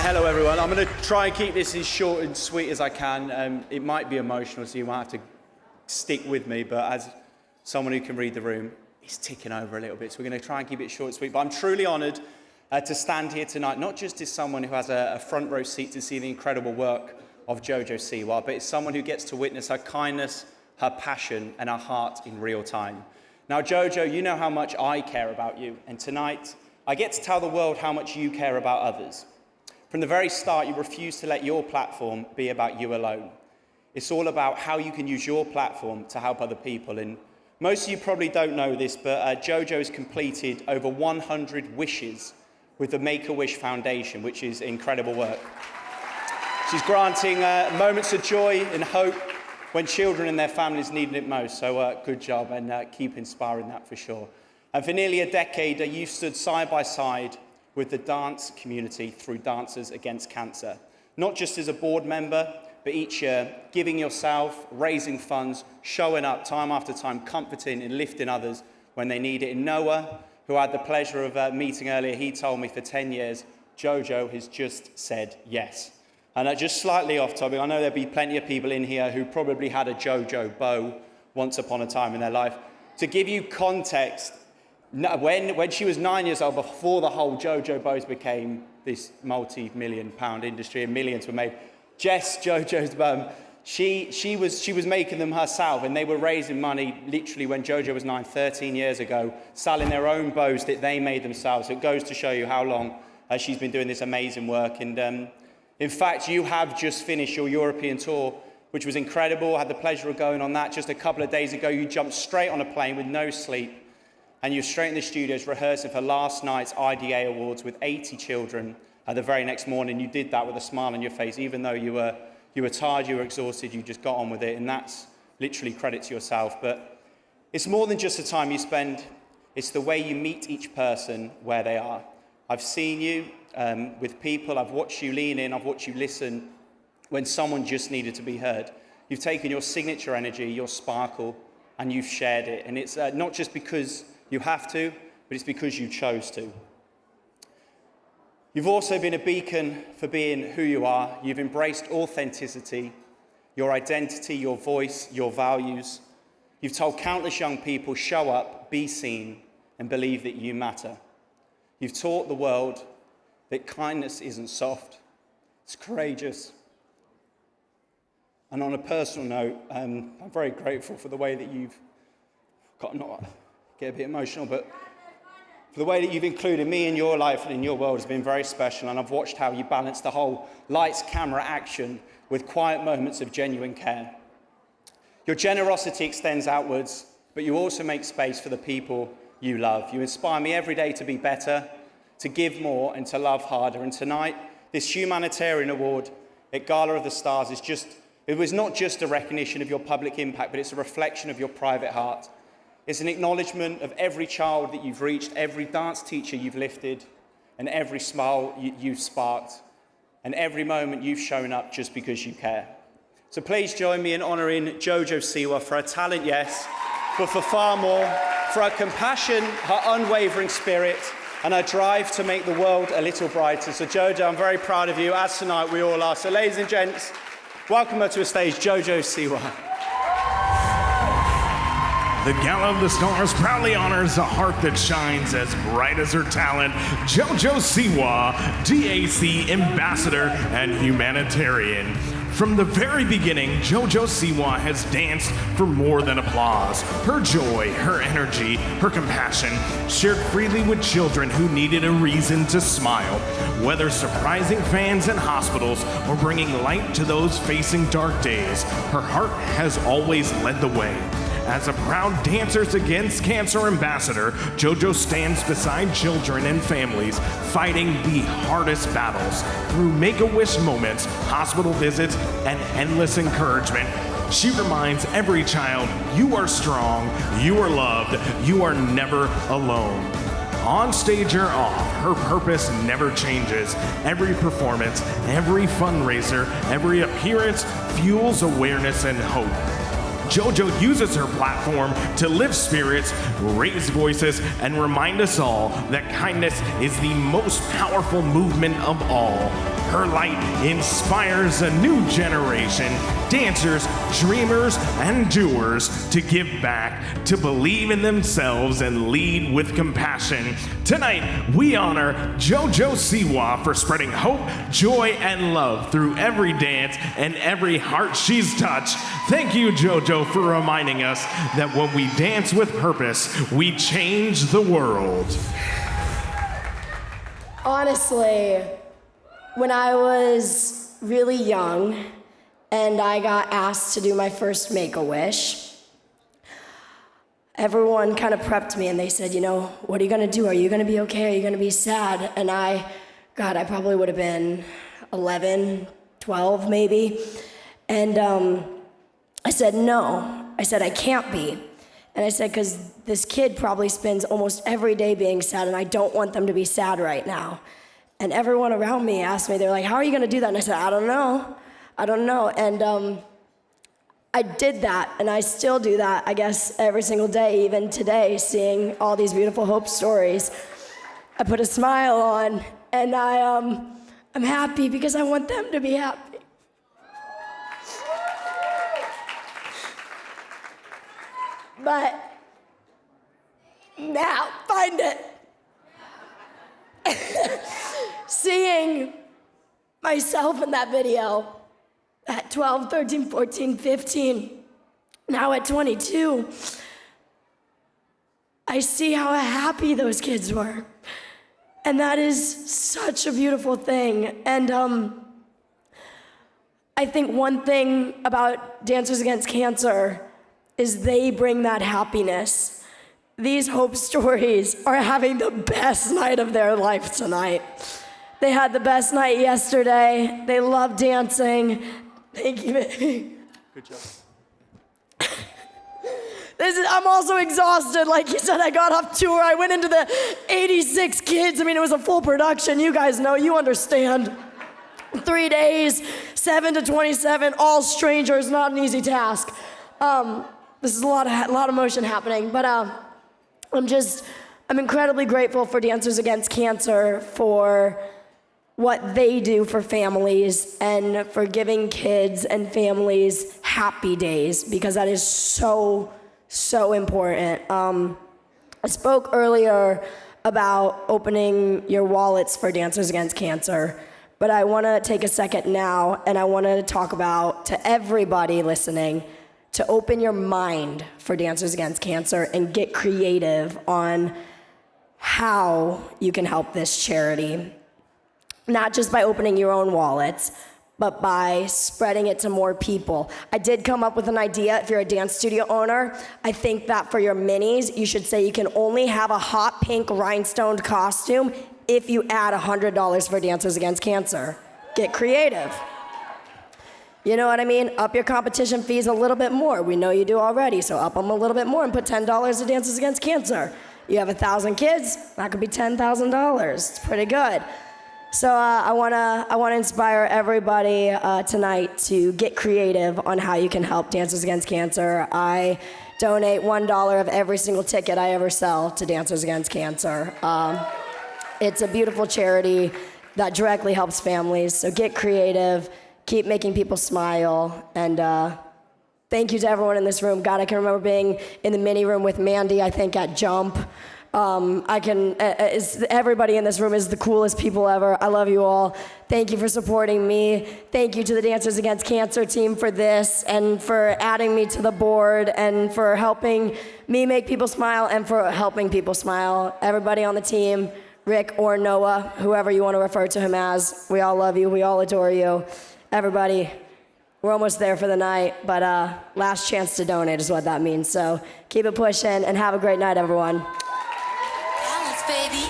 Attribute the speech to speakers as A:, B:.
A: Hello everyone. I'm going to try and keep this as short and sweet as I can. It might be emotional, so you might have to stick with me, but as someone who can read the room, it's ticking over a little bit, so we're going to try and keep it short and sweet. But I'm truly honoured to stand here tonight, not just as someone who has a front row seat to see the incredible work of Jojo Siwa, but as someone who gets to witness her kindness, her passion, and her heart in real time. Now, Jojo, you know how much I care about you, and tonight I get to tell the world how much you care about others. From the very start, you refuse to let your platform be about you alone. It's all about how you can use your platform to help other people. And most of you probably don't know this, but Jojo has completed over 100 wishes with the Make-A-Wish Foundation, which is incredible work. She's granting moments of joy and hope when children and their families needed it most. So good job, and keep inspiring that for sure. And for nearly a decade, you've stood side by side with the dance community through Dancers Against Cancer. Not just as a board member, but each year, giving yourself, raising funds, showing up time after time, comforting and lifting others when they need it. And Noah, who I had the pleasure of meeting earlier, he told me for 10 years, Jojo has just said yes. And just slightly off topic, I know there'll be plenty of people in here who probably had a Jojo bow once upon a time in their life. To give you context, when she was 9 years old, before the whole Jojo bows became this multi-million pound industry and millions were made, Jess, Jojo's mum, she was making them herself, and they were raising money literally when Jojo was 13 years ago, selling their own bows that they made themselves. So it goes to show you how long she's been doing this amazing work. And in fact, you have just finished your European tour, which was incredible. I had the pleasure of going on that just a couple of days ago. You jumped straight on a plane with no sleep, and you're straight in the studios rehearsing for last night's IDA Awards with 80 children. The very next morning, you did that with a smile on your face, even though you were tired, you were exhausted, you just got on with it, and that's literally credit to yourself. But it's more than just the time you spend, it's the way you meet each person where they are. I've seen you with people, I've watched you lean in, I've watched you listen when someone just needed to be heard. You've taken your signature energy, your sparkle, and you've shared it. And it's not just because you have to, but it's because you chose to. You've also been a beacon for being who you are. You've embraced authenticity, your identity, your voice, your values. You've told countless young people, show up, be seen, and believe that you matter. You've taught the world that kindness isn't soft, it's courageous. And on a personal note, I'm very grateful for the way that you've get a bit emotional, but for the way that you've included me in your life and in your world has been very special, and I've watched how you balance the whole lights, camera, action with quiet moments of genuine care. Your generosity extends outwards, but you also make space for the people you love. You inspire me every day to be better, to give more, and to love harder. And tonight, this Humanitarian Award at Gala of the Stars it was not just a recognition of your public impact, but it's a reflection of your private heart. It's an acknowledgement of every child that you've reached, every dance teacher you've lifted, and every smile you've sparked, and every moment you've shown up just because you care. So please join me in honouring Jojo Siwa for her talent, yes, but for far more, for her compassion, her unwavering spirit, and her drive to make the world a little brighter. So Jojo, I'm very proud of you, as tonight we all are. So ladies and gents, welcome her to a stage, Jojo Siwa.
B: The Gala of the Stars proudly honors a heart that shines as bright as her talent, Jojo Siwa, DAC Ambassador and Humanitarian. From the very beginning, Jojo Siwa has danced for more than applause. Her joy, her energy, her compassion, shared freely with children who needed a reason to smile. Whether surprising fans in hospitals or bringing light to those facing dark days, her heart has always led the way. As a proud Dancers Against Cancer ambassador, Jojo stands beside children and families, fighting the hardest battles. Through Make-A-Wish moments, hospital visits, and endless encouragement, she reminds every child, you are strong, you are loved, you are never alone. On stage or off, her purpose never changes. Every performance, every fundraiser, every appearance fuels awareness and hope. Jojo uses her platform to lift spirits, raise voices, and remind us all that kindness is the most powerful movement of all. Her light inspires a new generation, dancers, dreamers, and doers to give back, to believe in themselves and lead with compassion. Tonight, we honor Jojo Siwa for spreading hope, joy, and love through every dance and every heart she's touched. Thank you, Jojo, for reminding us that when we dance with purpose, we change the world.
C: Honestly, when I was really young and I got asked to do my first Make-A-Wish, everyone kind of prepped me and they said, you know, what are you gonna do? Are you gonna be okay? Are you gonna be sad? And I probably would have been 11, 12 maybe. And I said, no. I said, I can't be. And I said, because this kid probably spends almost every day being sad and I don't want them to be sad right now. And everyone around me asked me, they're like, how are you gonna do that? And I said, I don't know. And I did that, and I still do that, I guess, every single day, even today, seeing all these beautiful hope stories. I put a smile on, and I'm happy because I want them to be happy. But now, find it. Seeing myself in that video at 12, 13, 14, 15, now at 22, I see how happy those kids were. And that is such a beautiful thing. And I think one thing about Dancers Against Cancer is they bring that happiness. These hope stories are having the best night of their life tonight. They had the best night yesterday. They love dancing. Thank you, baby.
A: Good job.
C: I'm also exhausted. Like you said, I got off tour. I went into the 86 kids. I mean, it was a full production. You guys know, you understand. 3 days, 7 to 27, all strangers, not an easy task. This is a lot of motion happening, but I'm incredibly grateful for Dancers Against Cancer for what they do for families and for giving kids and families happy days, because that is so, so important. I spoke earlier about opening your wallets for Dancers Against Cancer, but I want to take a second now and I want to talk about, to everybody listening, to open your mind for Dancers Against Cancer and get creative on how you can help this charity. Not just by opening your own wallets, but by spreading it to more people. I did come up with an idea. If you're a dance studio owner, I think that for your minis, you should say you can only have a hot pink rhinestoned costume if you add $100 for Dancers Against Cancer. Get creative. You know what I mean? Up your competition fees a little bit more. We know you do already, so up them a little bit more and put $10 to Dancers Against Cancer. You have 1,000 kids, that could be $10,000. It's pretty good. So I wanna inspire everybody tonight to get creative on how you can help Dancers Against Cancer. I donate $1 of every single ticket I ever sell to Dancers Against Cancer. It's a beautiful charity that directly helps families. So get creative, keep making people smile, and thank you to everyone in this room. God, I can remember being in the mini room with Mandy, I think at Jump. Everybody in this room is the coolest people ever. I love you all. Thank you for supporting me. Thank you to the Dancers Against Cancer team for this and for adding me to the board and for helping me make people smile and for helping people smile. Everybody on the team, Rick or Noah, whoever you want to refer to him as, we all love you. We all adore you. Everybody, we're almost there for the night, but last chance to donate is what that means. So keep it pushing and have a great night, everyone.
D: Balance, baby.